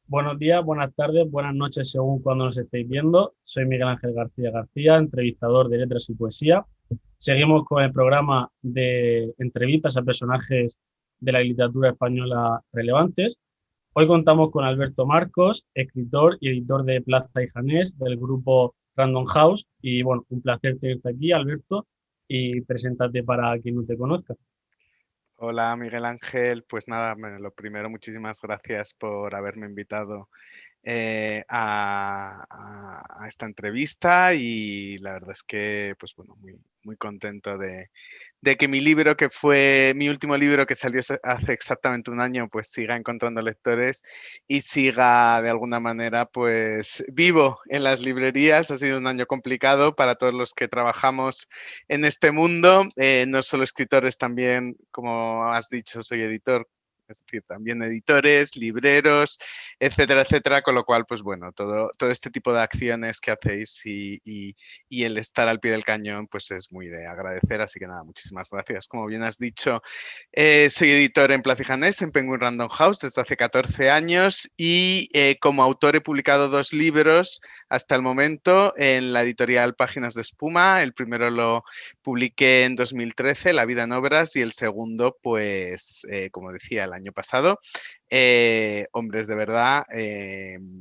Buenos días, buenas tardes, buenas noches según cuando nos estéis viendo. Soy Miguel Ángel García García, entrevistador de Letras y Poesía. Seguimos con el programa de entrevistas a personajes de la literatura española relevantes. Hoy contamos con Alberto Marcos, escritor y editor de Plaza y Janés del grupo Random House. Y bueno, un placer tenerte aquí, Alberto, y preséntate para quien no te conozca. Hola Miguel Ángel, pues nada, bueno, lo primero, muchísimas gracias por haberme invitado a esta entrevista y la verdad es que, pues bueno, muy contento de que mi libro, que fue mi último libro que salió hace exactamente un año, pues siga encontrando lectores y siga de alguna manera pues vivo en las librerías. Ha sido un año complicado para todos los que trabajamos en este mundo, no solo escritores, también, como has dicho, soy editor. Es decir, también editores, libreros, etcétera, etcétera, con lo cual, pues bueno, todo este tipo de acciones que hacéis y el estar al pie del cañón, pues es muy de agradecer, así que nada, muchísimas gracias. Como bien has dicho, soy editor en Plaza y Janés, en Penguin Random House, desde hace 14 años y como autor he publicado 2 libros hasta el momento en la editorial Páginas de Espuma. El primero lo publiqué en 2013, La vida en obras, y el segundo, pues, como decía, el año pasado, Hombres de verdad,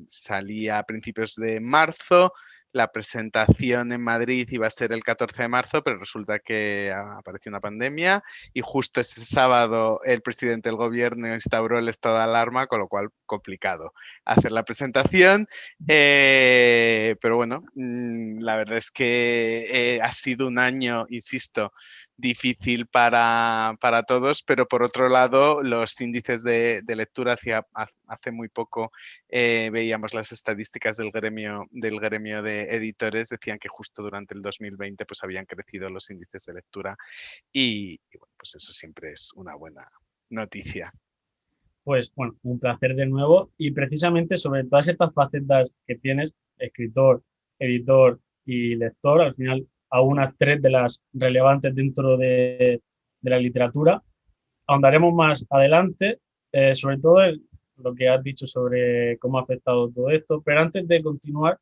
salí a principios de marzo. La presentación en Madrid iba a ser el 14 de marzo, pero resulta que apareció una pandemia y justo ese sábado el presidente del gobierno instauró el estado de alarma, con lo cual complicado hacer la presentación. Pero bueno, la verdad es que ha sido un año, insisto, difícil para todos, pero por otro lado, los índices de lectura hace muy poco veíamos las estadísticas del gremio de editores, decían que justo durante el 2020 pues habían crecido los índices de lectura y bueno, pues eso siempre es una buena noticia. Pues bueno, un placer de nuevo y precisamente sobre todas estas facetas que tienes, escritor, editor y lector, al final a unas tres de las relevantes dentro de la literatura, ahondaremos más adelante, sobre todo en lo que has dicho sobre cómo ha afectado todo esto, pero antes de continuar,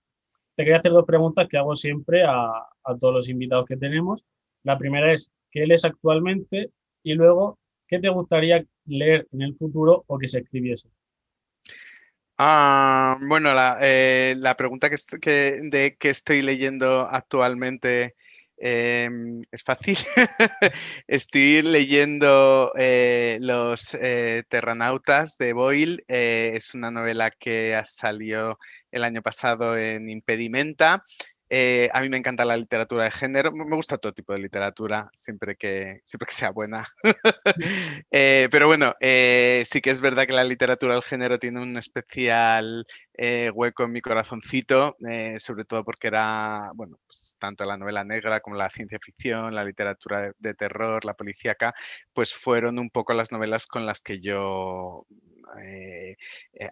te quería hacer dos preguntas que hago siempre a todos los invitados que tenemos. La primera es, ¿qué lees actualmente? Y luego, ¿qué te gustaría leer en el futuro o que se escribiese? Bueno, la pregunta de qué estoy leyendo actualmente es fácil. Estoy leyendo Los Terranautas de Boyle. Es una novela que salió el año pasado en Impedimenta. A mí me encanta la literatura de género. Me gusta todo tipo de literatura, siempre que sea buena. Pero bueno, sí que es verdad que la literatura del género tiene un especial hueco en mi corazoncito, sobre todo porque era, bueno, pues tanto la novela negra como la ciencia ficción, la literatura de terror, la policíaca, pues fueron un poco las novelas con las que yo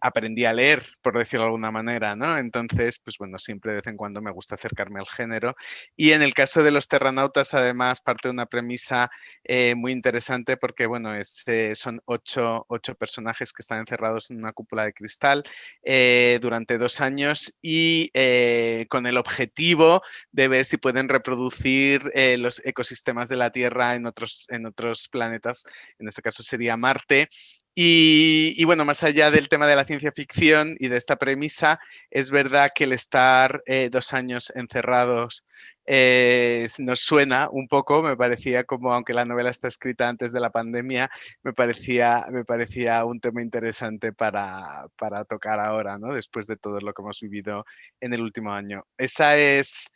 aprendí a leer, por decirlo de alguna manera, ¿no? Entonces, pues bueno, siempre de vez en cuando me gusta acercarme al género. Y en el caso de Los Terranautas, además, parte de una premisa muy interesante porque, bueno, son ocho personajes que están encerrados en una cúpula de cristal durante 2 años y con el objetivo de ver si pueden reproducir los ecosistemas de la Tierra en otros planetas, en este caso sería Marte. Y bueno, más allá del tema de la ciencia ficción y de esta premisa, es verdad que el estar 2 años encerrados nos suena un poco, me parecía como, aunque la novela está escrita antes de la pandemia, me parecía un tema interesante para tocar ahora, ¿no? Después de todo lo que hemos vivido en el último año. Esa es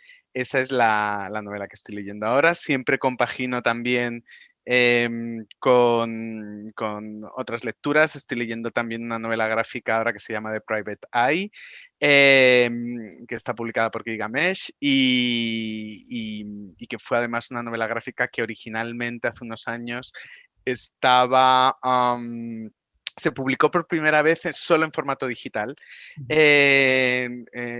la novela que estoy leyendo ahora. Siempre compagino también con otras lecturas. Estoy leyendo también una novela gráfica ahora que se llama The Private Eye, que está publicada por Gilgamesh y que fue además una novela gráfica que originalmente hace unos años estaba... se publicó por primera vez solo en formato digital.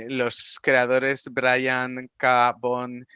Los creadores Brian K. Vaughan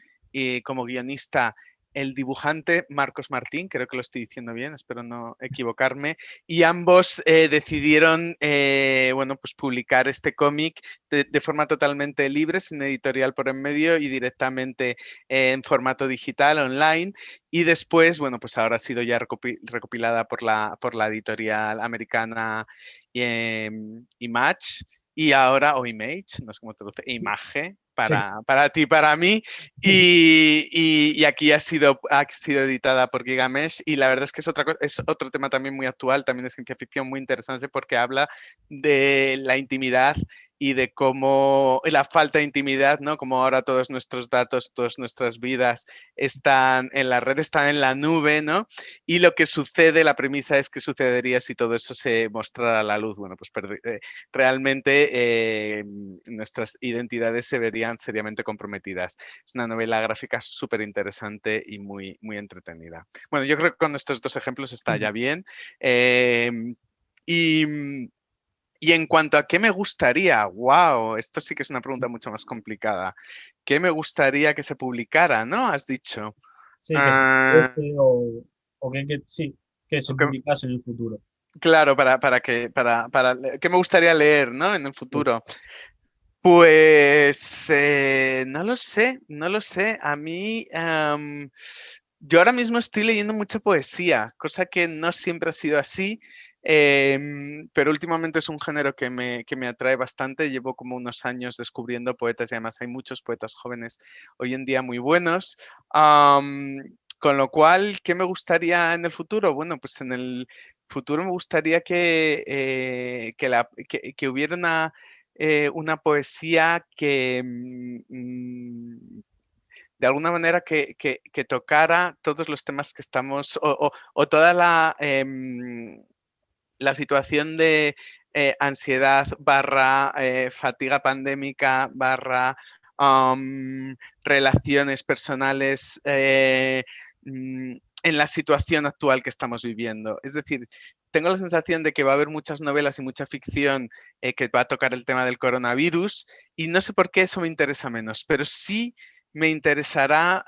como guionista el dibujante Marcos Martín, creo que lo estoy diciendo bien, espero no equivocarme, y ambos decidieron, bueno, pues publicar este cómic de forma totalmente libre, sin editorial por en medio y directamente en formato digital, online, y después, bueno, pues ahora ha sido ya recopilada por la editorial americana Image, y ahora, o Image, no sé cómo traduce, Image, Sí. para ti, para mí, y aquí ha sido editada por Gigamesh, y la verdad es que es otro tema también muy actual, también de ciencia ficción muy interesante, porque habla de la intimidad y de cómo la falta de intimidad, ¿no? Como ahora todos nuestros datos, todas nuestras vidas están en la red, están en la nube, ¿no? Y lo que sucede, la premisa es que sucedería si todo eso se mostrara a la luz. Bueno, pues realmente nuestras identidades se verían seriamente comprometidas. Es una novela gráfica súper interesante y muy, muy entretenida. Bueno, yo creo que con estos dos ejemplos está ya bien. Y y en cuanto a qué me gustaría, wow, esto sí que es una pregunta mucho más complicada. ¿Qué me gustaría que se publicara, no? Has dicho. Sí, que se Ah, publique o sí, que se ok, publicase en el futuro. claro, ¿qué me gustaría leer, no? En el Sí. futuro. Pues no lo sé, no lo sé. A mí, yo ahora mismo estoy leyendo mucha poesía, cosa que no siempre ha sido así, pero últimamente es un género que me atrae bastante. Llevo como unos años descubriendo poetas y además hay muchos poetas jóvenes hoy en día muy buenos. Con lo cual, ¿qué me gustaría en el futuro? Bueno, pues en el futuro me gustaría que hubiera una poesía que de alguna manera que tocara todos los temas que estamos, o toda la situación de ansiedad barra fatiga pandémica barra relaciones personales en la situación actual que estamos viviendo. Es decir, tengo la sensación de que va a haber muchas novelas y mucha ficción que va a tocar el tema del coronavirus y no sé por qué eso me interesa menos, pero sí me interesará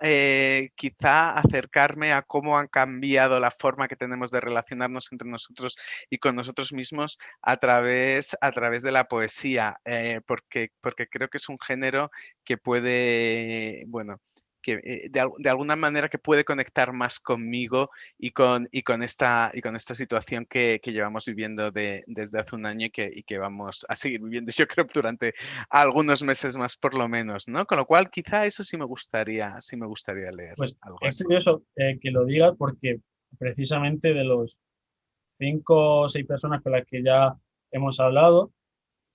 quizá acercarme a cómo han cambiado la forma que tenemos de relacionarnos entre nosotros y con nosotros mismos a través de la poesía, porque creo que es un género que puede, bueno, que de alguna manera que puede conectar más conmigo y con esta situación que llevamos viviendo desde hace un año y que vamos a seguir viviendo, yo creo, durante algunos meses más por lo menos, ¿no? Con lo cual, quizá eso sí me gustaría leer, Pues algo es así. curioso que lo digas porque precisamente de los 5 o 6 personas con las que ya hemos hablado,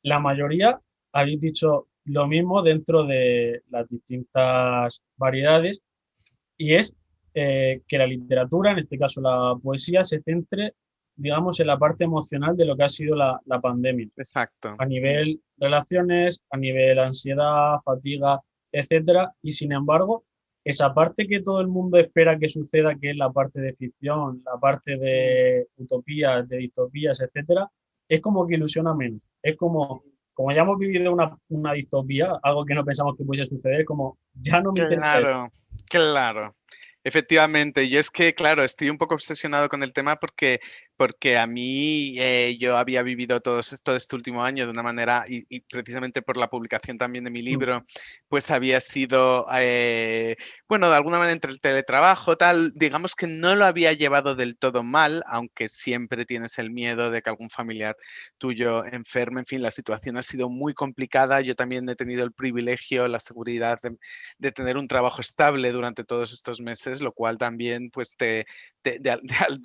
la mayoría habéis dicho lo mismo dentro de las distintas variedades y es que la literatura, en este caso la poesía, se centre, digamos, en la parte emocional de lo que ha sido la pandemia, Exacto. a nivel relaciones, a nivel ansiedad, fatiga, etcétera, y sin embargo, esa parte que todo el mundo espera que suceda, que es la parte de ficción, la parte de utopías, de distopías, etcétera, es como que ilusiona menos. Es como ya hemos vivido una distopía, algo que no pensamos que pudiese suceder, como ya no me interesa eso. Claro, claro. Efectivamente, yo es que, claro, estoy un poco obsesionado con el tema porque a mí yo había vivido todo este último año de una manera, y precisamente por la publicación también de mi Mm, libro, pues había sido, bueno, de alguna manera entre el teletrabajo, tal, digamos que no lo había llevado del todo mal, aunque siempre tienes el miedo de que algún familiar tuyo enferme, en fin, la situación ha sido muy complicada, yo también he tenido el privilegio, la seguridad de tener un trabajo estable durante todos estos meses, lo cual también pues de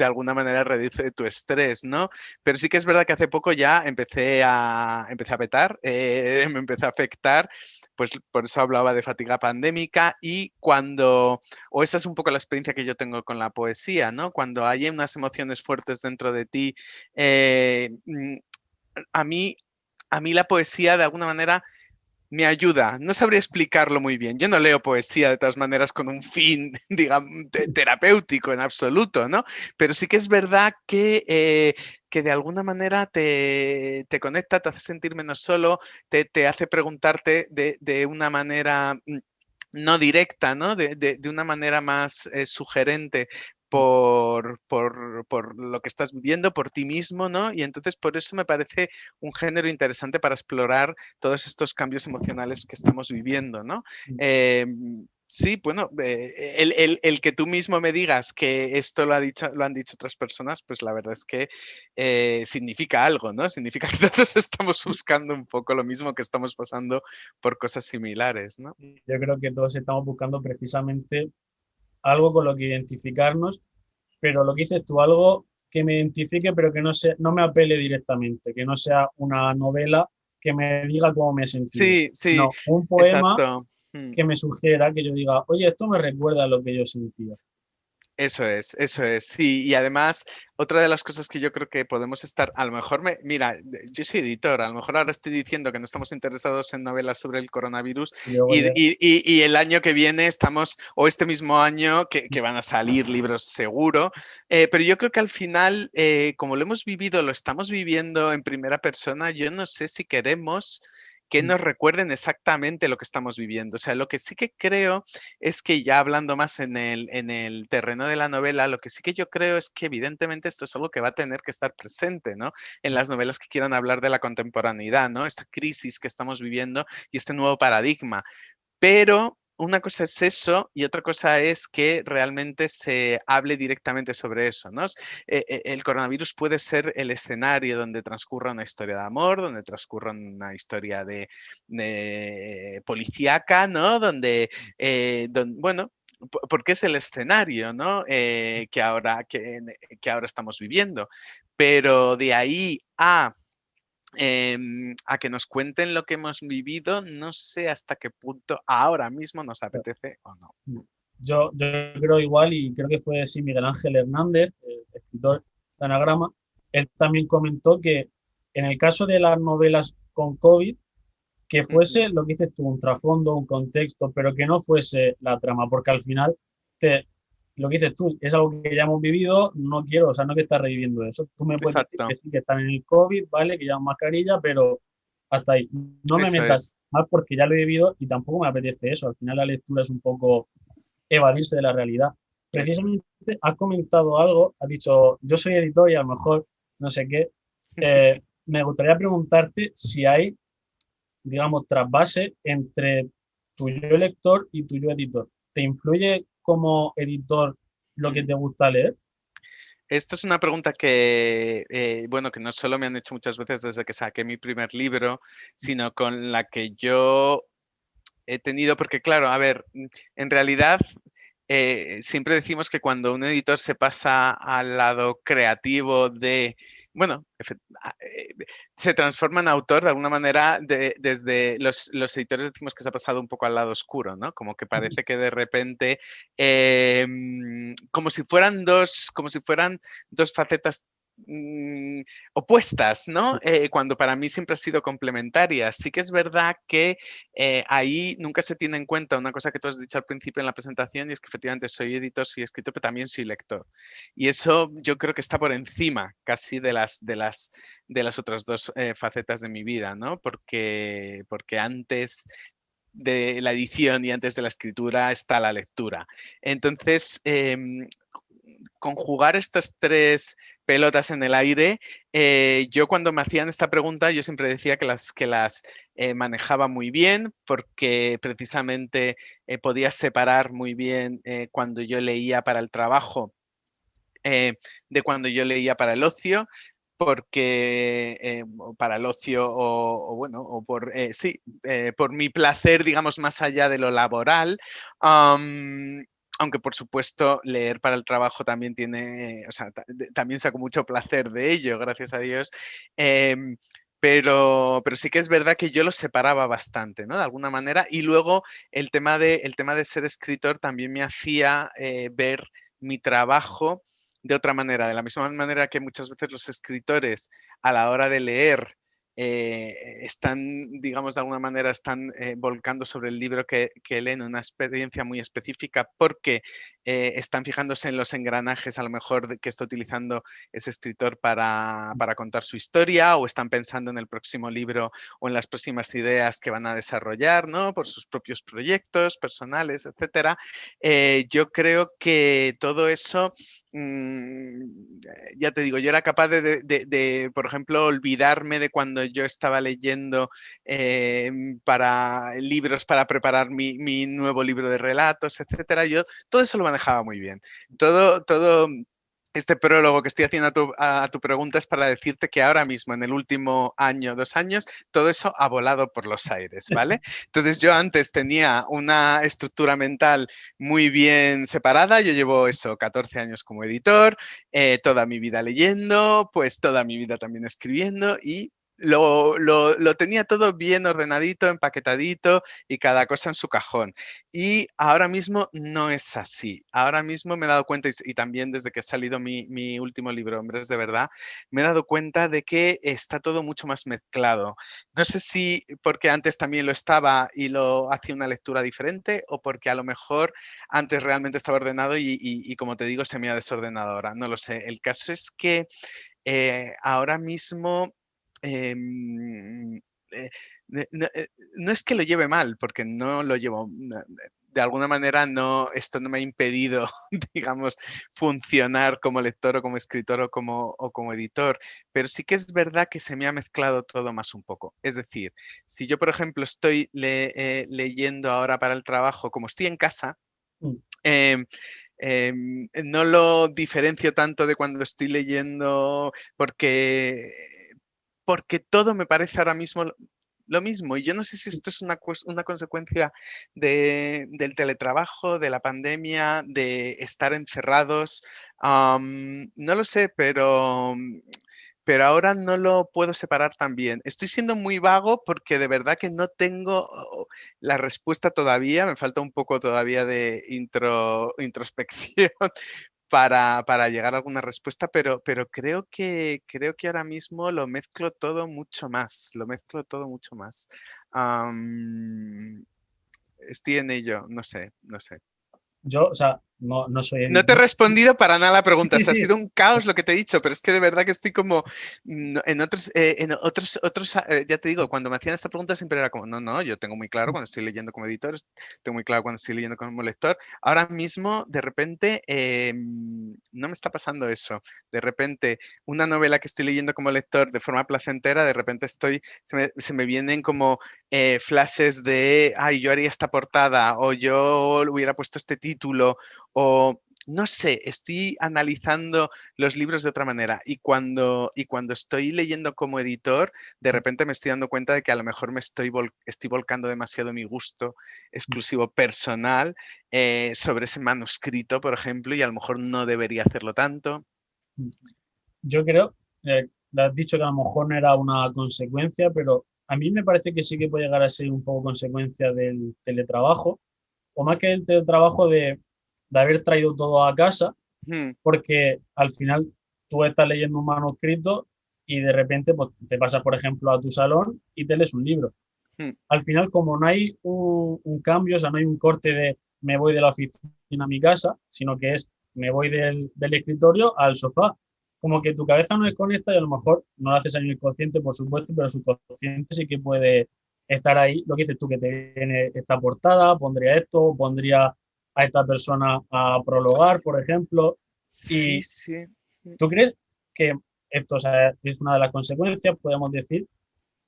alguna manera reduce tu estrés, ¿no? Pero sí que es verdad que hace poco ya empecé a petar, me empecé a afectar, pues por eso hablaba de fatiga pandémica y o esa es un poco la experiencia que yo tengo con la poesía, ¿no? Cuando hay unas emociones fuertes dentro de ti, a mí, a mí la poesía de alguna manera me ayuda. No sabría explicarlo muy bien. Yo no leo poesía de todas maneras con un fin, digamos, terapéutico en absoluto, ¿no? Pero sí que es verdad que de alguna manera te conecta, te hace sentir menos solo, te hace preguntarte de una manera no directa, ¿no? De una manera más sugerente por lo que estás viviendo, por ti mismo, ¿no? Y entonces por eso me parece un género interesante para explorar todos estos cambios emocionales que estamos viviendo, ¿no? Sí, bueno, el que tú mismo me digas que esto lo han dicho otras personas, pues la verdad es que significa algo, ¿no? Significa que todos estamos buscando un poco lo mismo, que estamos pasando por cosas similares, ¿no? Yo creo que todos estamos buscando precisamente algo con lo que identificarnos, pero lo que dices tú, algo que me identifique, pero que no me apele directamente, que no sea una novela que me diga cómo me he sentido, Sí, sí, sino un poema exacto. Mm. que me sugiera, que yo diga, oye, esto me recuerda a lo que yo sentía. Eso es, sí. Y además, otra de las cosas que yo creo que podemos estar, a lo mejor mira, yo soy editor, a lo mejor ahora estoy diciendo que no estamos interesados en novelas sobre el coronavirus Y luego ya, y el año que viene estamos, o este mismo año, que van a salir libros seguro, pero yo creo que al final, como lo hemos vivido, lo estamos viviendo en primera persona, yo no sé si queremos que nos recuerden exactamente lo que estamos viviendo. O sea, lo que sí que creo es que ya hablando más en el terreno de la novela, lo que sí que yo creo es que evidentemente esto es algo que va a tener que estar presente, ¿no? En las novelas que quieran hablar de la contemporaneidad, ¿no? Esta crisis que estamos viviendo y este nuevo paradigma. Pero una cosa es eso y otra cosa es que realmente se hable directamente sobre eso, ¿no? El coronavirus puede ser el escenario donde transcurra una historia de amor, donde transcurra una historia de policíaca, ¿no? Bueno, porque es el escenario, ¿no? Que ahora estamos viviendo. Pero de ahí a que nos cuenten lo que hemos vivido, no sé hasta qué punto ahora mismo nos apetece o no. yo creo igual, y creo que fue sí, Miguel Ángel Hernández, el escritor de Anagrama, él también comentó que en el caso de las novelas con COVID, que Ujú. fuese lo que dices tú, un trasfondo, un contexto, pero que no fuese la trama, porque al final te, lo que dices tú es algo que ya hemos vivido, no quiero, o sea, no que estás reviviendo eso. Tú me puedes decir que Exacto, sí, que están en el COVID, ¿vale? Que llevan mascarilla, pero hasta ahí. No me eso metas es. más porque ya lo he vivido y tampoco me apetece eso. Al final la lectura es un poco evadirse de la realidad. Eso es. Precisamente has comentado algo, has dicho, yo soy editor y a lo mejor no sé qué. Me gustaría preguntarte si hay, digamos, trasvase entre tu yo lector y tu yo editor. ¿Te influye como editor lo que Mm. te gusta leer? Esta es una pregunta que, bueno, que no solo me han hecho muchas veces desde que saqué mi primer libro, sino con la que yo he tenido, porque claro, a ver, en realidad siempre decimos que cuando un editor se pasa al lado creativo bueno, se transforma en autor de alguna manera, desde los editores decimos que se ha pasado un poco al lado oscuro, ¿no? Como que parece que de repente, como si fueran dos facetas opuestas, ¿no? Cuando para mí siempre ha sido complementarias. Sí que es verdad que ahí nunca se tiene en cuenta una cosa que tú has dicho al principio en la presentación, y es que efectivamente soy editor, soy escritor, pero también soy lector. Y eso yo creo que está por encima casi de las otras dos facetas de mi vida, ¿no? Porque antes de la edición y antes de la escritura está la lectura. Entonces, conjugar estas tres pelotas en el aire, yo cuando me hacían esta pregunta, yo siempre decía que las manejaba muy bien porque precisamente podía separar muy bien cuando yo leía para el trabajo de cuando yo leía para el ocio, porque para el ocio bueno, o sí, por mi placer, digamos, más allá de lo laboral. Aunque por supuesto leer para el trabajo también tiene, o sea, también saco mucho placer de ello, gracias a Dios. Em, pero sí que es verdad que yo los separaba bastante, ¿no? De alguna manera. Y luego el tema de ser escritor también me hacía ver mi trabajo de otra manera, de la misma manera que muchas veces los escritores a la hora de leer están, digamos, de alguna manera están volcando sobre el libro que leen una experiencia muy específica porque están fijándose en los engranajes a lo mejor que está utilizando ese escritor para contar su historia, o están pensando en el próximo libro o en las próximas ideas que van a desarrollar, ¿no? Por sus propios proyectos personales, etcétera. Yo creo que todo eso, ya te digo, yo era capaz por ejemplo, olvidarme de cuando yo estaba leyendo para libros para preparar mi nuevo libro de relatos, etcétera. Yo todo eso lo manejaba muy bien. Todo este prólogo que estoy haciendo a tu pregunta es para decirte que ahora mismo, en el último año, 2 años, todo eso ha volado por los aires, ¿vale? Entonces yo antes tenía una estructura mental muy bien separada. Yo llevo eso, 14 años como editor, toda mi vida leyendo, pues toda mi vida también escribiendo, y lo tenía todo bien ordenadito, empaquetadito y cada cosa en su cajón. Y ahora mismo no es así. Ahora mismo me he dado cuenta, y también desde que ha salido mi último libro, Hombres de Verdad, me he dado cuenta de que está todo mucho más mezclado. No sé si porque antes también lo estaba y lo hacía una lectura diferente, o porque a lo mejor antes realmente estaba ordenado y como te digo, se me ha desordenado ahora. No lo sé. El caso es que ahora mismo em, eh, no es que lo lleve mal, porque no lo llevo. De alguna manera no, esto no me ha impedido, digamos, funcionar como lector o como escritor o como editor, pero sí que es verdad que se me ha mezclado todo más un poco. Es decir, si yo, por ejemplo, estoy leyendo ahora para el trabajo, como estoy en casa, Mm. em, no lo diferencio tanto de cuando estoy leyendo porque todo me parece ahora mismo lo mismo. Y yo no sé si esto es una consecuencia del teletrabajo, de la pandemia, de estar encerrados. No lo sé, pero ahora no lo puedo separar tan bien. Estoy siendo muy vago porque de verdad que no tengo la respuesta todavía. Me falta un poco todavía de introspección para llegar a alguna respuesta, pero creo que ahora mismo lo mezclo todo mucho más, lo mezclo todo mucho más. Am, Estoy en ello, no sé, no sé. Yo, o sea, no soy No te he editor. respondido para nada la pregunta, o Sí, sea, ha sí. sido un caos lo que te he dicho, pero es que de verdad que estoy como ya te digo, cuando me hacían esta pregunta siempre era como, no, no, yo tengo muy claro cuando estoy leyendo como editor, tengo muy claro cuando estoy leyendo como lector. Ahora mismo, de repente, no me está pasando eso. De repente, una novela que estoy leyendo como lector de forma placentera, de repente se me vienen como flashes de, ay, yo haría esta portada, o yo hubiera puesto este título, o no sé, estoy analizando los libros de otra manera, y cuando estoy leyendo como editor, de repente me estoy dando cuenta de que a lo mejor estoy volcando demasiado mi gusto exclusivo personal sobre ese manuscrito, por ejemplo, y a lo mejor no debería hacerlo tanto. Yo creo, le has dicho que a lo mejor no era una consecuencia, pero a mí me parece que sí que puede llegar a ser un poco consecuencia del teletrabajo, o más que el teletrabajo de haber traído todo a casa, Mm, porque al final tú estás leyendo un manuscrito y de repente pues, te pasas, por ejemplo, a tu salón y te lees un libro. mm, Al final, como no hay un cambio, o sea, no hay un corte de me voy de la oficina a mi casa, sino que es me voy del escritorio al sofá. Como que tu cabeza no desconecta y a lo mejor no lo haces a nivel consciente, por supuesto, pero subconsciente sí que puede estar ahí. Lo que dices tú, que te viene esta portada, pondría esto, pondría a esta persona a prologar, por ejemplo. sí, ¿Y sí. tú crees que esto, o sea, es una de las consecuencias, podemos decir?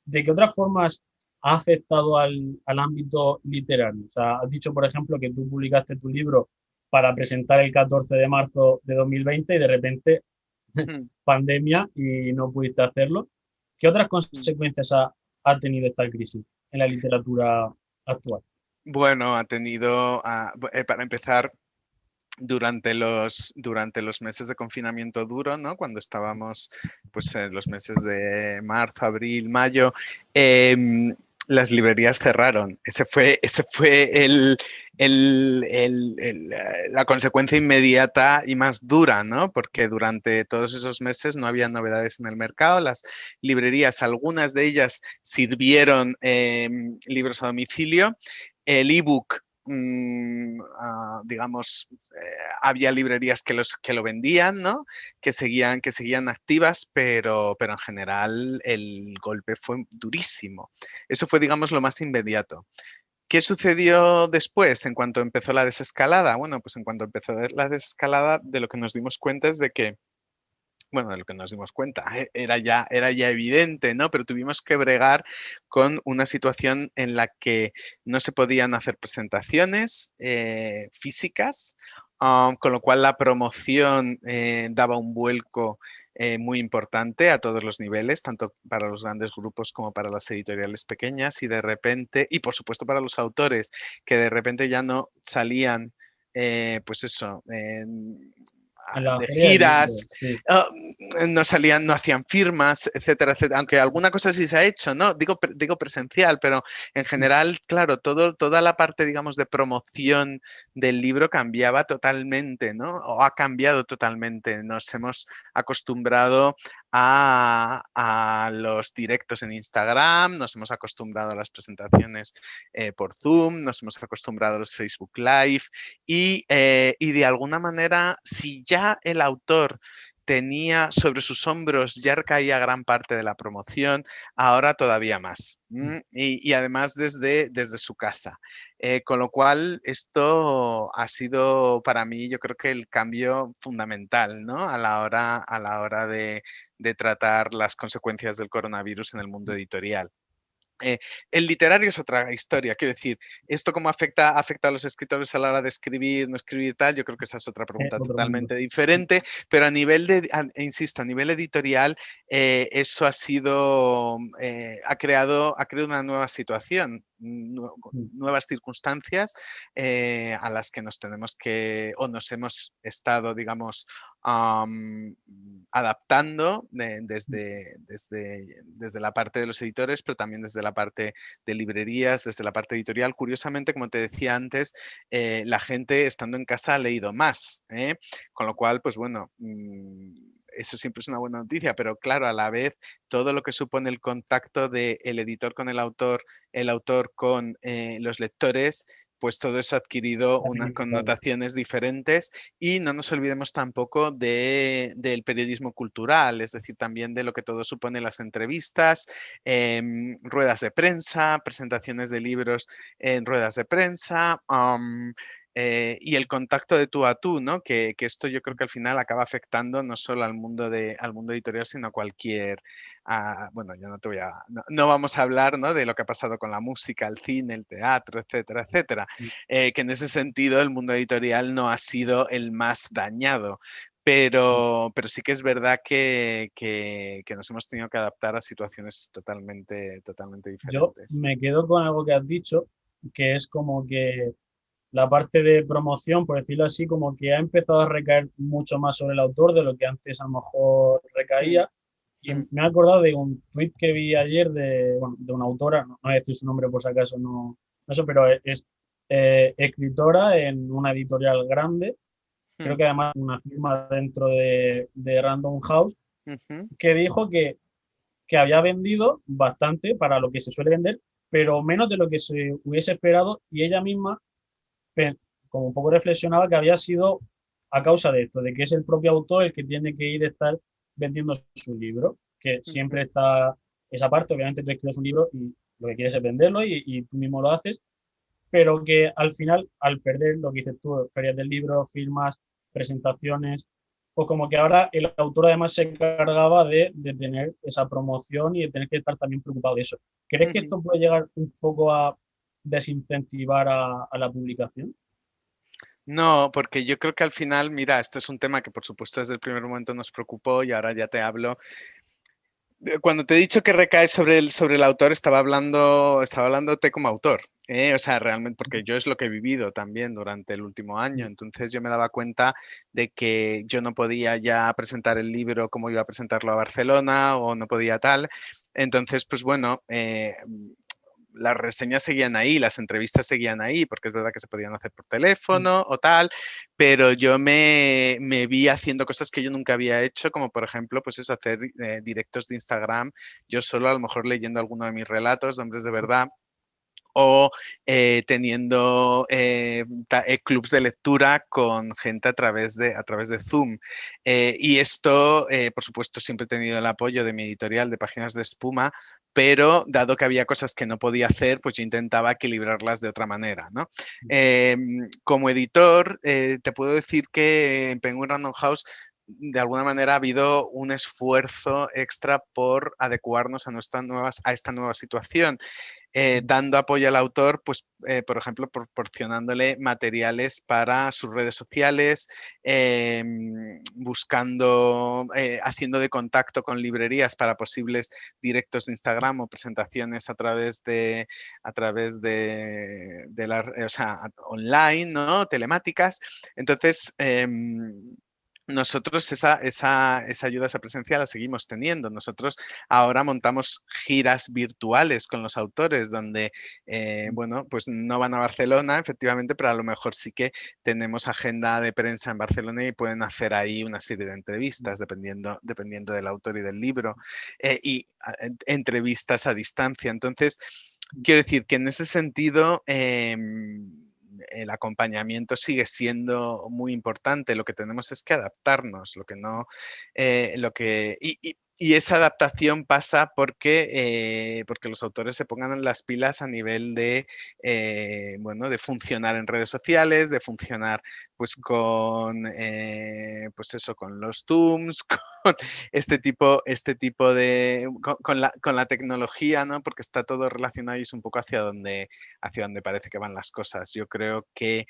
¿De qué otras formas ha afectado al ámbito literario? O sea, has dicho, por ejemplo, que tú publicaste tu libro para presentar el 14 de marzo de 2020 y de repente Mm, pandemia y no pudiste hacerlo. ¿Qué otras mm. consecuencias ha tenido esta crisis en la literatura actual? Bueno, ha tenido, para empezar, durante los meses de confinamiento duro, ¿no? Cuando estábamos, pues, en los meses de marzo, abril, mayo, em, las librerías cerraron. Ese fue la consecuencia inmediata y más dura, ¿no? Porque durante todos esos meses no había novedades en el mercado. Las librerías, algunas de ellas sirvieron libros a domicilio. El ebook, digamos, había librerías que lo vendían, ¿no? Que seguían activas, pero en general el golpe fue durísimo. Eso fue, digamos, lo más inmediato. ¿Qué sucedió después en cuanto empezó la desescalada? Bueno, pues en cuanto empezó la desescalada, de lo que nos dimos cuenta es de que, bueno, de lo que nos dimos cuenta, era ya evidente, ¿no? Pero tuvimos que bregar con una situación en la que no se podían hacer presentaciones físicas, con lo cual la promoción daba un vuelco muy importante a todos los niveles, tanto para los grandes grupos como para las editoriales pequeñas, y de repente, y por supuesto para los autores, que de repente ya no salían, pues eso, En la de feria del libro, giras, sí. ah, no salían, no hacían firmas, etcétera, etcétera. Aunque alguna cosa sí se ha hecho, ¿no? Digo presencial, pero en general, claro, toda la parte, digamos, de promoción del libro cambiaba totalmente, ¿no? O ha cambiado totalmente. Nos hemos acostumbrado a los directos en Instagram, nos hemos acostumbrado a las presentaciones por Zoom, nos hemos acostumbrado a los Facebook Live y de alguna manera, si ya el autor tenía sobre sus hombros, ya recaía gran parte de la promoción, ahora todavía más. Y además desde su casa. Con lo cual, esto ha sido para mí, yo creo que el cambio fundamental, ¿no? A la hora de tratar las consecuencias del coronavirus en el mundo editorial. Eh, el literario es otra historia, quiero decir, esto cómo afecta a los escritores a la hora de escribir, no escribir tal, yo creo que esa es otra pregunta Otro mundo. totalmente diferente, pero insisto, a nivel editorial, eso ha creado una nueva situación, nuevas circunstancias a las que nos tenemos que, o nos hemos estado, digamos, um, adaptando desde la parte de los editores, pero también desde la parte de librerías, desde la parte editorial. Curiosamente, como te decía antes, la gente estando en casa ha leído más, con lo cual, pues bueno, eso siempre es una buena noticia, pero claro, a la vez, todo lo que supone el contacto del editor con el autor con los lectores, pues todo eso ha adquirido unas connotaciones diferentes y no nos olvidemos tampoco del periodismo cultural, es decir, también de lo que todo supone las entrevistas, ruedas de prensa, presentaciones de libros en ruedas de prensa, y el contacto de tú a tú, ¿no? Que esto yo creo que al final acaba afectando no solo al mundo editorial, sino a cualquier, bueno, yo no vamos a hablar, ¿no? De lo que ha pasado con la música, el cine, el teatro, etcétera, etcétera. Que en ese sentido el mundo editorial no ha sido el más dañado. Pero sí que es verdad que nos hemos tenido que adaptar a situaciones totalmente Yo diferentes. me quedo con algo que has dicho, que es como que la parte de promoción, por decirlo así, como que ha empezado a recaer mucho más sobre el autor de lo que antes a lo mejor Mm, recaía. Y mm, me he acordado de un tweet que vi ayer de, bueno, de una autora, no voy a decir su nombre por si acaso, no sé, pero es escritora en una editorial grande, creo mm, que además una firma dentro de Random House, ujú, que dijo que había vendido bastante para lo que se suele vender, pero menos de lo que se hubiese esperado y ella misma como un poco reflexionaba que había sido a causa de esto, de que es el propio autor el que tiene que ir a estar vendiendo su libro, que ujú, siempre está esa parte, obviamente tú escribes un libro y lo que quieres es venderlo y tú mismo lo haces, pero que al final, al perder lo que dices tú, ferias del libro, firmas, presentaciones, pues como que ahora el autor además se encargaba de tener esa promoción y de tener que estar también preocupado de eso. ¿Crees que ujú. esto puede llegar un poco a desincentivar a la publicación? No, porque yo creo que al final, mira, este es un tema que por supuesto desde el primer momento nos preocupó y ahora ya te hablo. Cuando te he dicho que recae sobre el autor, estaba hablándote como autor, o sea, realmente, porque yo es lo que he vivido también durante el último año. Entonces yo me daba cuenta de que yo no podía ya presentar el libro como iba a presentarlo a Barcelona o no podía tal. Entonces, pues bueno, las reseñas seguían ahí, las entrevistas seguían ahí, porque es verdad que se podían hacer por teléfono o tal, pero yo me vi haciendo cosas que yo nunca había hecho, como por ejemplo, pues eso, hacer directos de Instagram, yo solo a lo mejor leyendo alguno de mis relatos de hombres de verdad, o teniendo clubs de lectura con gente a través de Zoom. Y esto, por supuesto, siempre he tenido el apoyo de mi editorial de Páginas de Espuma, pero dado que había cosas que no podía hacer, pues yo intentaba equilibrarlas de otra manera, ¿no? Como editor, te puedo decir que en Penguin Random House de alguna manera ha habido un esfuerzo extra por adecuarnos a esta nueva situación. Dando apoyo al autor, pues, por ejemplo, proporcionándole materiales para sus redes sociales, buscando, haciendo de contacto con librerías para posibles directos de Instagram o presentaciones a través de la, o sea, online, ¿no? Telemáticas. Entonces, nosotros esa ayuda, esa presencia la seguimos teniendo. Nosotros ahora montamos giras virtuales con los autores donde, bueno, pues no van a Barcelona, efectivamente, pero a lo mejor sí que tenemos agenda de prensa en Barcelona y pueden hacer ahí una serie de entrevistas dependiendo del autor y del libro, y entrevistas a distancia. Entonces, quiero decir que en ese sentido el acompañamiento sigue siendo muy importante. Lo que tenemos es que adaptarnos, lo que no, y esa adaptación pasa porque los autores se pongan en las pilas a nivel de, bueno, de funcionar en redes sociales, de funcionar pues pues eso, con los Zooms, con este tipo de, con la tecnología, ¿no? Porque está todo relacionado y es un poco hacia donde parece que van las cosas. Yo creo que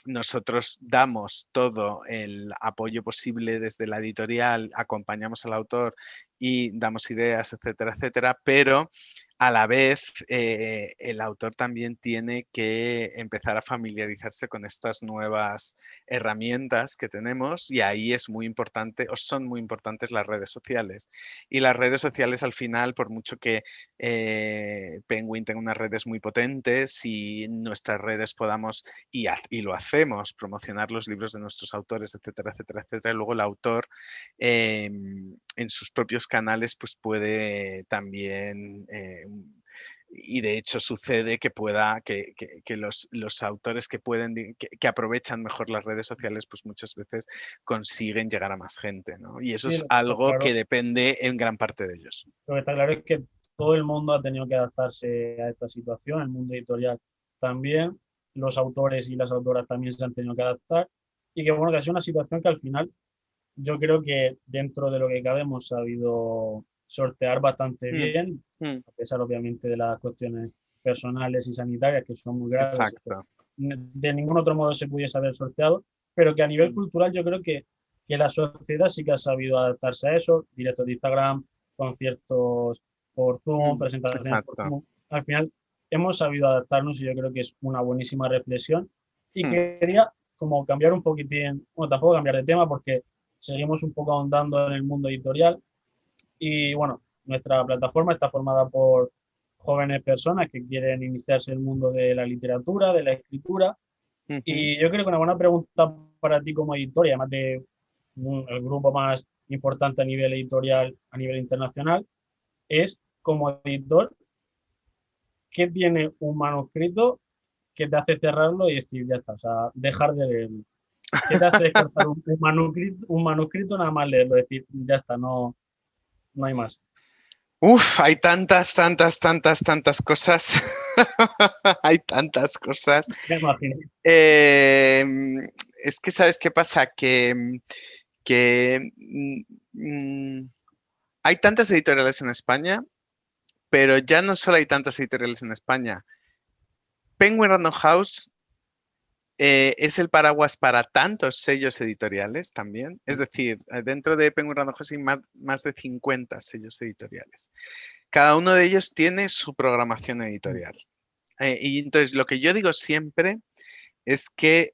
nosotros damos todo el apoyo posible desde la editorial, acompañamos al autor y damos ideas, etcétera, etcétera, pero a la vez el autor también tiene que empezar a familiarizarse con estas nuevas herramientas que tenemos y ahí es muy importante, o son muy importantes las redes sociales. Y las redes sociales al final, por mucho que Penguin tenga unas redes muy potentes y nuestras redes podamos, y lo hacemos, promocionar los libros de nuestros autores, etcétera, etcétera, etcétera, luego el autor en sus propios canales pues puede también y de hecho sucede que los autores que aprovechan mejor las redes sociales, pues muchas veces consiguen llegar a más gente, ¿no? Y eso Sí, es lo que está algo que claro, depende en gran parte de ellos. lo que está claro es que todo el mundo ha tenido que adaptarse a esta situación, el mundo editorial también, los autores y las autoras también se han tenido que adaptar, y que bueno, que ha sido una situación que al final yo creo que dentro de lo que cabe hemos sabido sortear bastante Mm, bien, mm, a pesar obviamente de las cuestiones personales y sanitarias que son muy graves, que exacto. de ningún otro modo se pudiese haber sorteado, pero que a nivel Mm, cultural yo creo que la sociedad sí que ha sabido adaptarse a eso, directos de Instagram, conciertos por Zoom, presentaciones por exacto. Zoom. Al final hemos sabido adaptarnos y yo creo que es una buenísima reflexión. Y Mm, quería como cambiar un poquitín, bueno, tampoco cambiar de tema porque seguimos un poco ahondando en el mundo editorial y bueno, nuestra plataforma está formada por jóvenes personas que quieren iniciarse en el mundo de la literatura, de la escritura ujú. y yo creo que una buena pregunta para ti como editor, y además de el grupo más importante a nivel editorial, a nivel internacional, es como editor, ¿qué tiene un manuscrito que te hace cerrarlo y decir, ya está, o sea, dejar de leerlo? ¿Qué te hace descartar un manuscrito nada más leerlo? Decir, ya está, no, no hay más. Uf, hay tantas, tantas, tantas, tantas cosas. Hay tantas cosas. Me imagino. Eh, es que, ¿sabes qué pasa? Que hay tantas editoriales en España, pero ya no solo hay tantas editoriales en España. Penguin Random House es el paraguas para tantos sellos editoriales también. Es decir, dentro de Penguin Random House hay más de 50 sellos editoriales. Cada uno de ellos tiene su programación editorial. Y entonces lo que yo digo siempre es que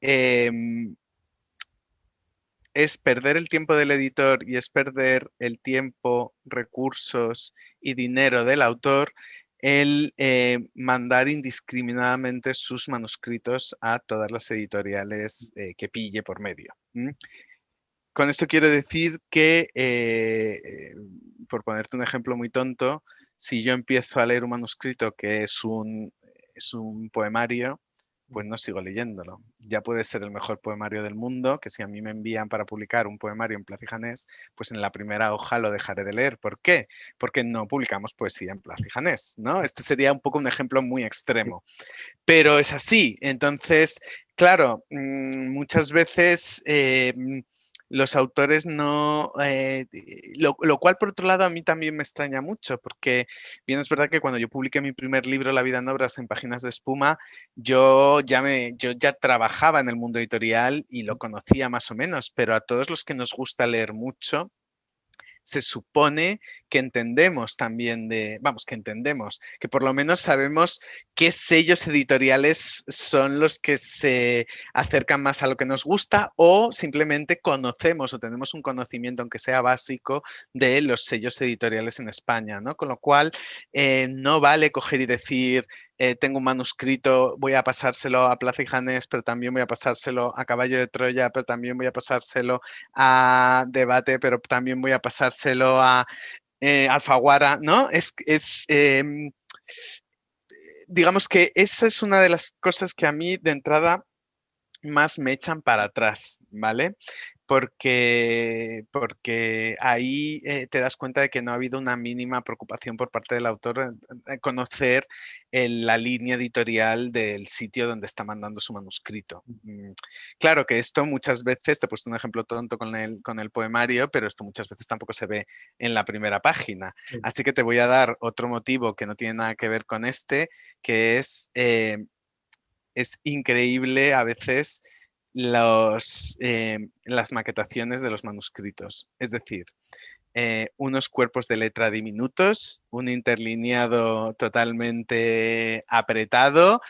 es perder el tiempo del editor y es perder el tiempo, recursos y dinero del autor el mandar indiscriminadamente sus manuscritos a todas las editoriales que pille por medio. Con esto quiero decir que, por ponerte un ejemplo muy tonto, si yo empiezo a leer un manuscrito que es un poemario, pues no sigo leyéndolo. Ya puede ser el mejor poemario del mundo, que si a mí me envían para publicar un poemario en Plaza y Janés, pues en la primera hoja lo dejaré de leer. ¿Por qué? Porque no publicamos poesía en Plaza y Janés, ¿no? Este sería un poco un ejemplo muy extremo, pero es así. Entonces, claro, muchas veces los autores no... lo cual, por otro lado, a mí también me extraña mucho, porque bien es verdad que cuando yo publiqué mi primer libro, La vida en obras, en Páginas de Espuma, yo ya trabajaba en el mundo editorial y lo conocía más o menos, pero a todos los que nos gusta leer mucho, se supone que entendemos también vamos, que entendemos, que por lo menos sabemos qué sellos editoriales son los que se acercan más a lo que nos gusta o simplemente conocemos o tenemos un conocimiento, aunque sea básico, de los sellos editoriales en España, ¿no? Con lo cual, no vale coger y decir, tengo un manuscrito, voy a pasárselo a Plaza y Janés, pero también voy a pasárselo a Caballo de Troya, pero también voy a pasárselo a Debate, pero también voy a pasárselo a Alfaguara, ¿no? Digamos que esa es una de las cosas que a mí de entrada más me echan para atrás, ¿vale? Porque ahí te das cuenta de que no ha habido una mínima preocupación por parte del autor en conocer la línea editorial del sitio donde está mandando su manuscrito. Claro que esto muchas veces, te he puesto un ejemplo tonto con el poemario, pero esto muchas veces tampoco se ve en la primera página. Sí. Así que te voy a dar otro motivo que no tiene nada que ver con este, que es increíble a veces las maquetaciones de los manuscritos. Es decir, unos cuerpos de letra diminutos, un interlineado totalmente apretado,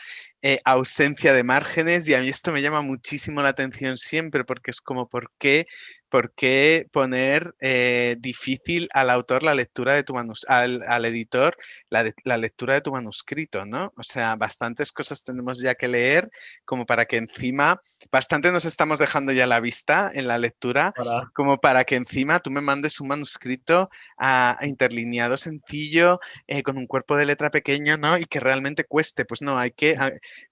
ausencia de márgenes, y a mí esto me llama muchísimo la atención siempre porque es como, por qué poner difícil al autor la lectura de al editor la lectura de tu manuscrito, ¿no? O sea, bastantes cosas tenemos ya que leer como para que encima, bastante nos estamos dejando ya la vista en la lectura Para, como para que encima tú me mandes un manuscrito interlineado sencillo, con un cuerpo de letra pequeño, ¿no? Y que realmente cueste. Pues no,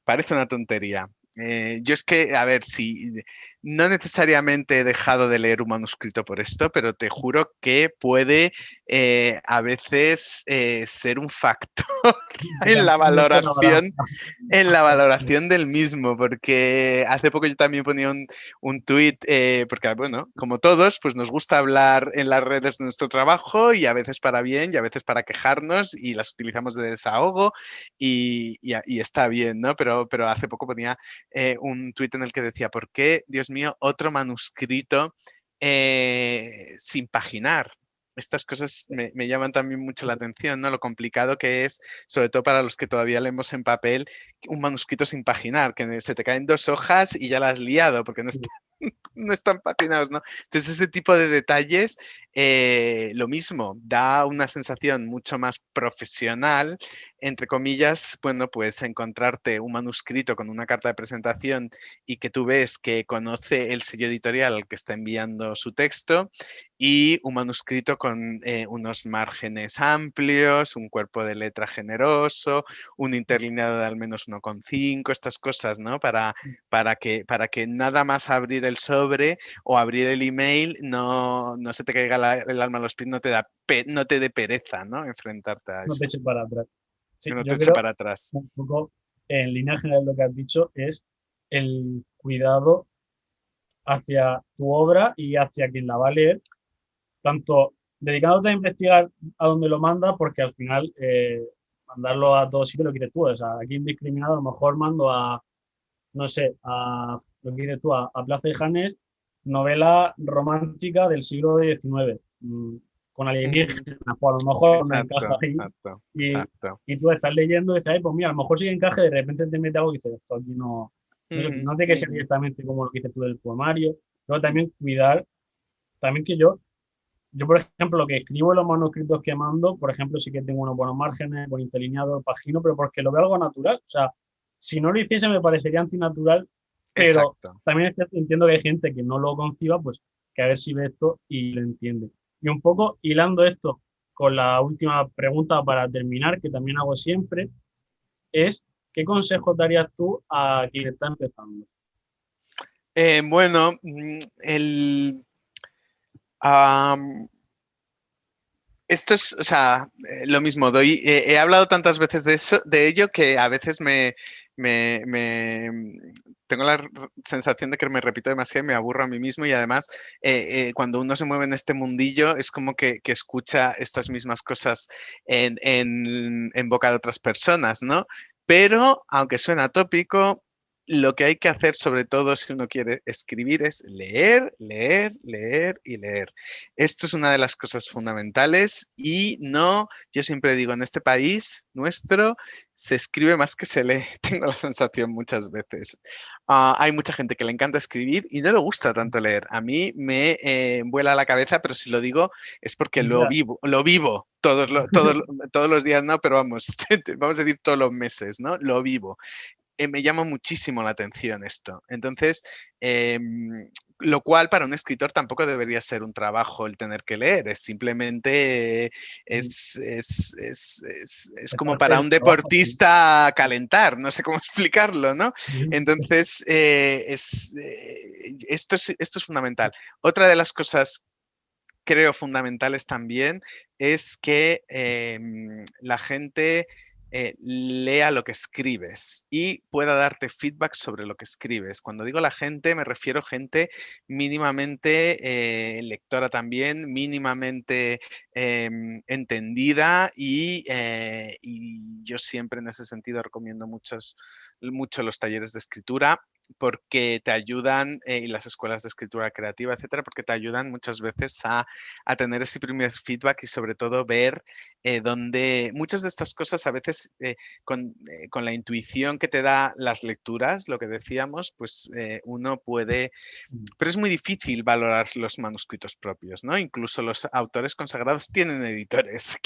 parece una tontería. Yo es que, a ver, si no necesariamente he dejado de leer un manuscrito por esto, pero te juro que puede a veces ser un factor en la valoración del mismo, porque hace poco yo también ponía un tuit, porque bueno, como todos, pues nos gusta hablar en las redes de nuestro trabajo y a veces para bien y a veces para quejarnos y las utilizamos de desahogo y está bien, ¿no? Pero hace poco ponía un tuit en el que decía, ¿por qué, Dios mío, otro manuscrito sin paginar? Estas cosas me llaman también mucho la atención, ¿no? Lo complicado que es, sobre todo para los que todavía leemos en papel, un manuscrito sin paginar, que se te caen 2 hojas y ya la has liado, porque no están patinados, ¿no? Entonces, ese tipo de detalles, lo mismo, da una sensación mucho más profesional, entre comillas, bueno, pues encontrarte un manuscrito con una carta de presentación y que tú ves que conoce el sello editorial al que está enviando su texto y un manuscrito con unos márgenes amplios, un cuerpo de letra generoso, un interlineado de al menos 1,5, estas cosas, ¿no? Para que nada más abrir el sobre o abrir el email no se te caiga el alma a los pies, no te dé pereza, ¿no? Enfrentarte a no te eso, eches para atrás. que Sí, no te yo eche creo, para atrás. un poco, en línea general lo que has dicho es el cuidado hacia tu obra y hacia quien la va a leer, tanto dedicándote a investigar a dónde lo manda, porque al final mandarlo a todos sitios lo quieres tú. O sea, aquí indiscriminado, a lo mejor mando a, no sé, a lo que dices tú, a Plaza de Janes, novela romántica del siglo XIX, con Ujú. alienígenas, pues a lo mejor no encaja Exacto, ahí. exacto, Y, exacto. y tú estás leyendo y dices, ay, pues mira, a lo mejor sí que encaje, de repente te mete algo y dices, esto aquí no, Ujú, no tiene que ser ujú, directamente como lo que dices tú del poemario, pero también cuidar, también que yo yo, por ejemplo, lo que escribo en los manuscritos que mando, por ejemplo, sí que tengo unos buenos márgenes, bonito alineado, pagino, pero porque lo veo algo natural. O sea, si no lo hiciese me parecería antinatural, pero Exacto. también entiendo que hay gente que no lo conciba, pues que a ver si ve esto y lo entiende. Y un poco hilando esto con la última pregunta para terminar, que también hago siempre, es ¿qué consejos darías tú a quien está empezando? Bueno, am, esto es, o sea, lo mismo, he hablado tantas veces de eso, de ello que a veces me- me- tengo la sensación de que me repito demasiado y me aburro a mí mismo y además cuando uno se mueve en este mundillo es como que escucha estas mismas cosas en boca de otras personas, ¿no? Pero aunque suena tópico, lo que hay que hacer, sobre todo si uno quiere escribir, es leer, leer, leer y leer. Esto es una de las cosas fundamentales y no, yo siempre digo, en este país nuestro se escribe más que se lee. Tengo la sensación muchas veces. Hay mucha gente que le encanta escribir y no le gusta tanto leer. A mí me vuela la cabeza, pero si lo digo es porque Ya, lo vivo todos los días, no, pero vamos, vamos a decir todos los meses, ¿no? Lo vivo. Me llama muchísimo la atención esto. Entonces, lo cual para un escritor tampoco debería ser un trabajo el tener que leer, es simplemente, es es como parte para del un trabajo, sí. deportista calentar, no sé cómo explicarlo, ¿no? Entonces, esto es fundamental. Otra de las cosas creo fundamentales también es que la gente lea lo que escribes y pueda darte feedback sobre lo que escribes. Cuando digo la gente, me refiero a gente mínimamente lectora también, mínimamente entendida y yo siempre en ese sentido recomiendo mucho los talleres de escritura porque te ayudan, y las escuelas de escritura creativa, etcétera, porque te ayudan muchas veces a tener ese primer feedback y sobre todo ver dónde muchas de estas cosas a veces con la intuición que te da las lecturas, lo que decíamos, pues uno puede pero es muy difícil valorar los manuscritos propios, ¿no? Incluso los autores consagrados tienen editores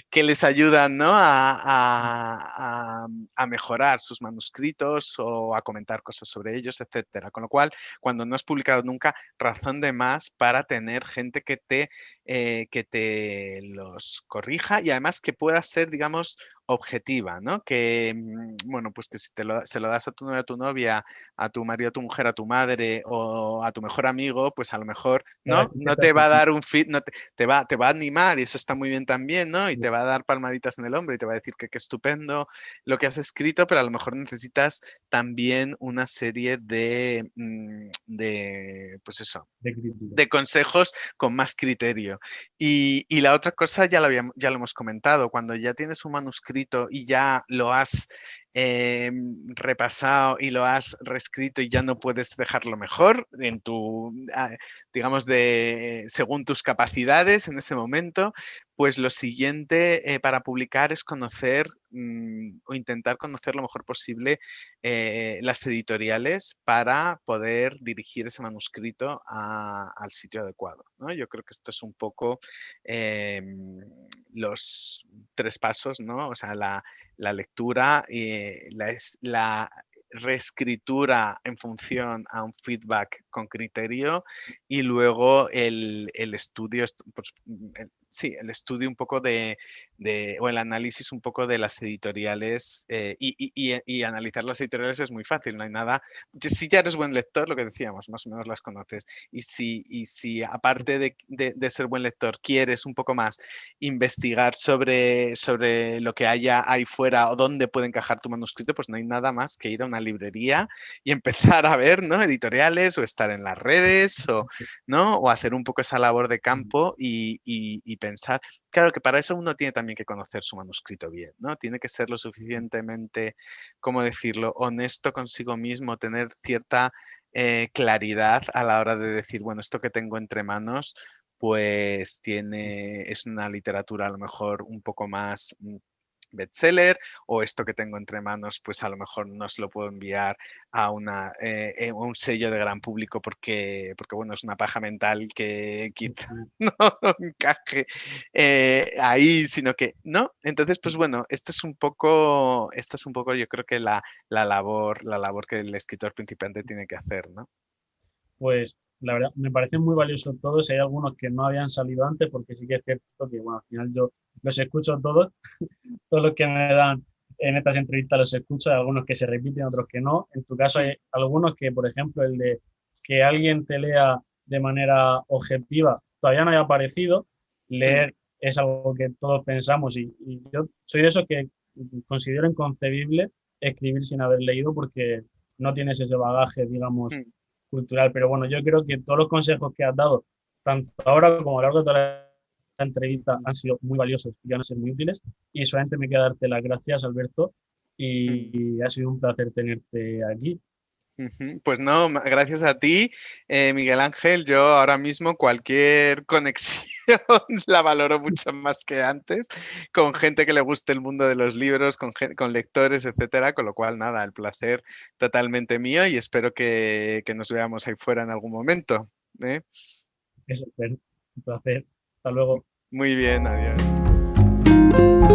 que les ayudan, ¿no? A mejorar sus manuscritos o a comentar cosas sobre ellos, etcétera. Con lo cual, cuando no has publicado nunca, razón de más para tener gente que te los corrija y además que pueda ser, digamos, objetiva, ¿no? Que, bueno, pues que si se lo das a tu novia, a tu novia, a tu marido, a tu mujer, a tu madre o a tu mejor amigo, pues a lo mejor Ya ves no, que no te te va a hace- dar un feed, no te va a animar y eso está muy bien también, ¿no? Y te va a dar palmaditas en el hombro y te va a decir que qué estupendo lo que has escrito, pero a lo mejor necesitas también una serie pues eso, de crítica. de consejos con más criterio. Y la otra cosa ya lo hemos comentado, cuando ya tienes un manuscrito y ya lo has repasado y lo has reescrito y ya no puedes dejarlo mejor digamos, según tus capacidades en ese momento, pues lo siguiente para publicar es conocer o intentar conocer lo mejor posible las editoriales para poder dirigir ese manuscrito al sitio adecuado, ¿no? Yo creo que esto es un poco los tres pasos, ¿no? O sea, la lectura, la reescritura en función a un feedback con criterio y luego el estudio, pues, sí, el estudio un poco o el análisis un poco de las editoriales y analizar las editoriales es muy fácil, no hay nada. Si ya eres buen lector, lo que decíamos, más o menos las conoces. Y si aparte de ser buen lector, quieres un poco más investigar sobre lo que haya ahí fuera o dónde puede encajar tu manuscrito, pues no hay nada más que ir a una librería y empezar a ver, ¿no? Editoriales o estar en las redes ¿no? O hacer un poco esa labor de campo y pensar. Claro que para eso uno tiene también que conocer su manuscrito bien, ¿no? Tiene que ser lo suficientemente, ¿cómo decirlo?, honesto consigo mismo, tener cierta claridad a la hora de decir, bueno, esto que tengo entre manos, pues es una literatura a lo mejor un poco más bestseller, o esto que tengo entre manos, pues a lo mejor no se lo puedo enviar a un sello de gran público porque bueno, es una paja mental que quizá no encaje ahí, sino que no. Entonces, pues bueno, esta es un poco yo creo que la labor que el escritor principiante tiene que hacer, ¿no? Pues la verdad, me parecen muy valiosos todos. Hay algunos que no habían salido antes, porque sí que es cierto que, bueno, al final yo los escucho todos, todos los que me dan en estas entrevistas los escucho, hay algunos que se repiten, otros que no. En tu caso hay algunos que, por ejemplo, el de que alguien te lea de manera objetiva todavía no haya aparecido. Leer es algo que todos pensamos y yo soy de esos que considero inconcebible escribir sin haber leído porque no tienes ese bagaje, digamos, cultural. Pero bueno, yo creo que todos los consejos que has dado, tanto ahora como a lo largo de toda la entrevista, han sido muy valiosos y van a ser muy útiles. Y solamente me queda darte las gracias, Alberto, y ha sido un placer tenerte aquí. Pues no, gracias a ti, Miguel Ángel. Yo ahora mismo cualquier conexión la valoro mucho más que antes, con gente que le guste el mundo de los libros, con lectores, etcétera. Con lo cual, nada, el placer totalmente mío y espero que nos veamos ahí fuera en algún momento, ¿eh? Eso, un placer. Hasta luego. Muy bien, adiós.